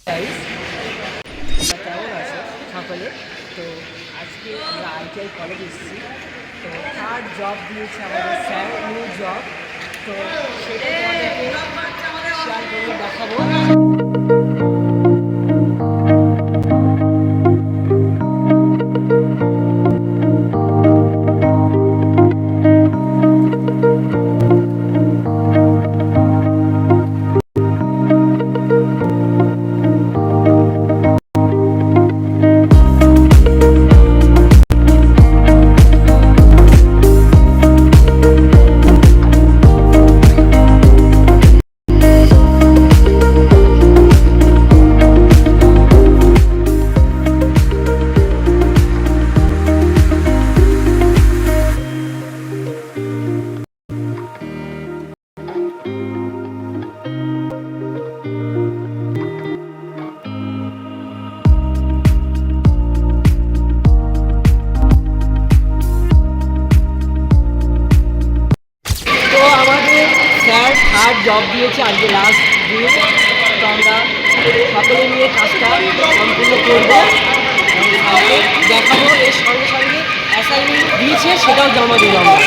Guys, তোমরা কেমন আছো সকলে? তো আজকে আমরা আইটিআই কলেজে এসেছি। তো থার্ড জব দিয়েছে আমাদের স্যার, নিউ জব। তো সেটা তোমাদেরকে শেয়ার করে দেখাবো। তো আমাদের স্যার থার্ড জব দিয়েছে, আজকে লাস্ট দিন। তো আমরা সকলে নিয়ে কাজটা সম্পূর্ণ করবো এবং স্যারকে দেখাবো। এর সঙ্গে সঙ্গে অ্যাসাইনমেন্ট দিয়েছে, সেটাও জমা দেবো আমরা।